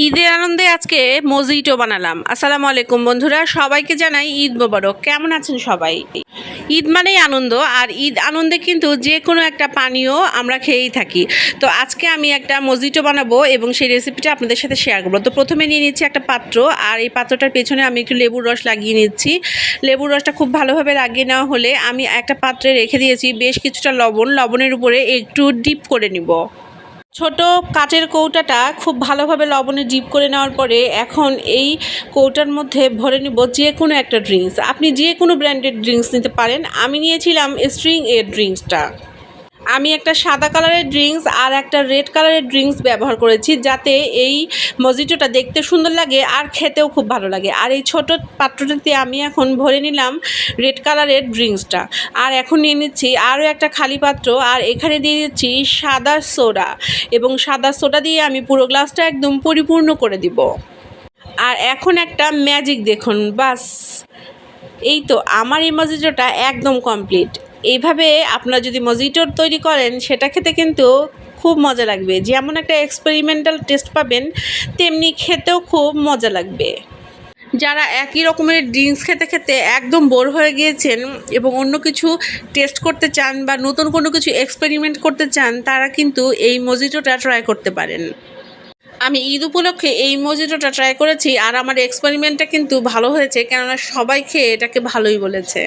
ঈদের আনন্দে আজকে মজিটো বানালাম। আসসালামু আলাইকুম বন্ধুরা, সবাইকে জানাই ঈদ মোবারক। কেমন আছেন সবাই? ঈদ মানেই আনন্দ, আর ঈদ আনন্দে কিন্তু যে কোনো একটা পানীয় আমরা খেয়েই থাকি। তো আজকে আমি একটা মজিটো বানাবো এবং সেই রেসিপিটা আপনাদের সাথে শেয়ার করবো। তো প্রথমে নিয়ে নিচ্ছি একটা পাত্র, আর এই পাত্রটার পেছনে আমি একটু লেবুর রস লাগিয়ে নিচ্ছি। লেবুর রসটা খুব ভালোভাবে লাগিয়ে নেওয়া হলে আমি একটা পাত্রে রেখে দিয়েছি বেশ কিছুটা লবণের উপরে একটু ডিপ করে নিব। ছোট কাচের কৌটাটা খুব ভালোভাবে লবণে ডিপ করে নেওয়ার পরে এখন এই কৌটার মধ্যে ভরে নিব যে কোনো একটা ড্রিঙ্কস। আপনি যে কোনো ব্র্যান্ডের ড্রিঙ্কস নিতে পারেন। আমি নিয়েছিলাম স্ট্রিং এর ড্রিঙ্কসটা। আমি একটা সাদা কালারের ড্রিঙ্কস আর একটা রেড কালারের ড্রিঙ্কস ব্যবহার করেছি, যাতে এই মজিটোটা দেখতে সুন্দর লাগে আর খেতেও খুব ভালো লাগে। আর এই ছোট পাত্রটাতে আমি এখন ভরে নিলাম রেড কালারের ড্রিঙ্কসটা। আর এখন নিয়ে নিচ্ছি আরও একটা খালি পাত্র, আর এখানে দিয়ে দিচ্ছি সাদা সোডা, এবং সাদা সোডা দিয়ে আমি পুরো গ্লাসটা একদম পরিপূর্ণ করে দিব। আর এখন একটা ম্যাজিক দেখুন, বাস এই তো আমার এই মজিটোটা একদম কমপ্লিট। এইভাবে আপনারা যদি মজিটো তৈরি করেন সেটা খেতে কিন্তু খুব মজা লাগবে। যেমন একটা এক্সপেরিমেন্টাল টেস্ট পাবেন, তেমনি খেতেও খুব মজা লাগবে। যারা একই রকমের ড্রিঙ্কস খেতে খেতে একদম বোর হয়ে গিয়েছেন এবং অন্য কিছু টেস্ট করতে চান বা নতুন কোনো কিছু এক্সপেরিমেন্ট করতে চান, তারা কিন্তু এই মজিটোটা ট্রাই করতে পারেন। আমি ঈদ উপলক্ষে এই মজিটোটা ট্রাই করেছি, আর আমার এক্সপেরিমেন্টটা কিন্তু ভালো হয়েছে, কেননা সবাই খেয়ে এটাকে ভালোই বলেছে।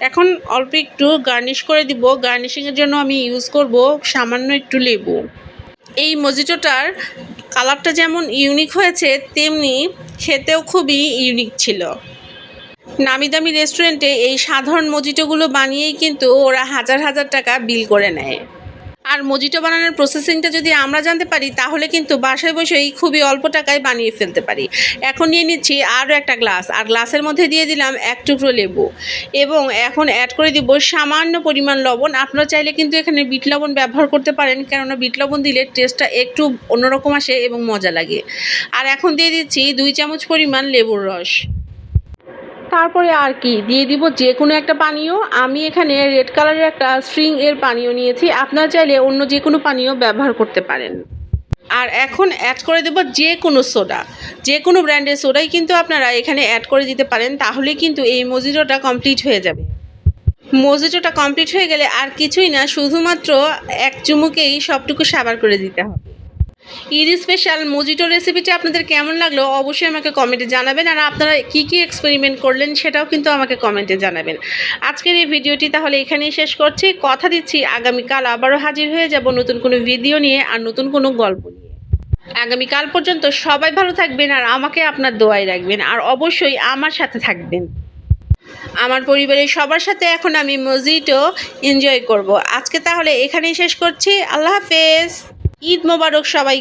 এখন অল্প একটু গার্নিশ করে দিব। গার্নিশিংয়ের জন্য আমি ইউজ করব সামান্য একটু লেবু। এই মজিটোটার কালারটা যেমন ইউনিক হয়েছে, তেমনি খেতেও খুবই ইউনিক ছিল। নামি দামি রেস্টুরেন্টে এই সাধারণ মজিটোগুলো বানিয়েই কিন্তু ওরা হাজার হাজার টাকা বিল করে নেয়। আর মজিটো বানানোর প্রসেসিংটা যদি আমরা জানতে পারি, তাহলে কিন্তু বাসায় বসেই খুবই অল্প টাকায় বানিয়ে ফেলতে পারি। এখন নিয়ে নিচ্ছি আরও একটা গ্লাস, আর গ্লাসের মধ্যে দিয়ে দিলাম এক টুকরো লেবু, এবং এখন অ্যাড করে দিব সামান্য পরিমাণ লবণ। আপনারা চাইলে কিন্তু এখানে বিট লবণ ব্যবহার করতে পারেন, কেননা বিট লবণ দিলে টেস্টটা একটু অন্যরকম আসে এবং মজা লাগে। আর এখন দিয়ে দিচ্ছি 2 চামচ পরিমাণ লেবুর রস। তারপরে আর কি দিয়ে দিব যে কোনো একটা পানীয়। আমি এখানে রেড কালারের একটা স্ট্রিং এর পানীয় নিয়েছি, আপনারা চাইলে অন্য যে কোনো পানীয় ব্যবহার করতে পারেন। আর এখন অ্যাড করে দেব যে কোনো সোডা, যে কোনো ব্র্যান্ডের সোডাই কিন্তু আপনারা এখানে অ্যাড করে দিতে পারেন, তাহলে কিন্তু এই মজিটোটা কমপ্লিট হয়ে যাবে। মজিটোটা কমপ্লিট হয়ে গেলে আর কিছুই না, শুধুমাত্র এক চুমুকেই সবটুকু সাবার করে দিতে হবে। ঈদ স্পেশাল মজিটো রেসিপিটা আপনাদের কেমন লাগলো অবশ্যই আমাকে কমেন্টে জানাবেন, আর আপনারা কী কী এক্সপেরিমেন্ট করলেন সেটাও কিন্তু আমাকে কমেন্টে জানাবেন। আজকের এই ভিডিওটি তাহলে এখানেই শেষ করছি। কথা দিচ্ছি আগামীকাল আবারও হাজির হয়ে যাব নতুন কোনো ভিডিও নিয়ে আর নতুন কোনো গল্প নিয়ে। আগামীকাল পর্যন্ত সবাই ভালো থাকবেন, আর আমাকে আপনার দোয়ায় রাখবেন, আর অবশ্যই আমার সাথে থাকবেন। আমার পরিবারের সবার সাথে এখন আমি মজিটো এনজয় করব। আজকে তাহলে এখানেই শেষ করছি। আল্লাহ হাফেজ। ঈদ মোবারক সবাই।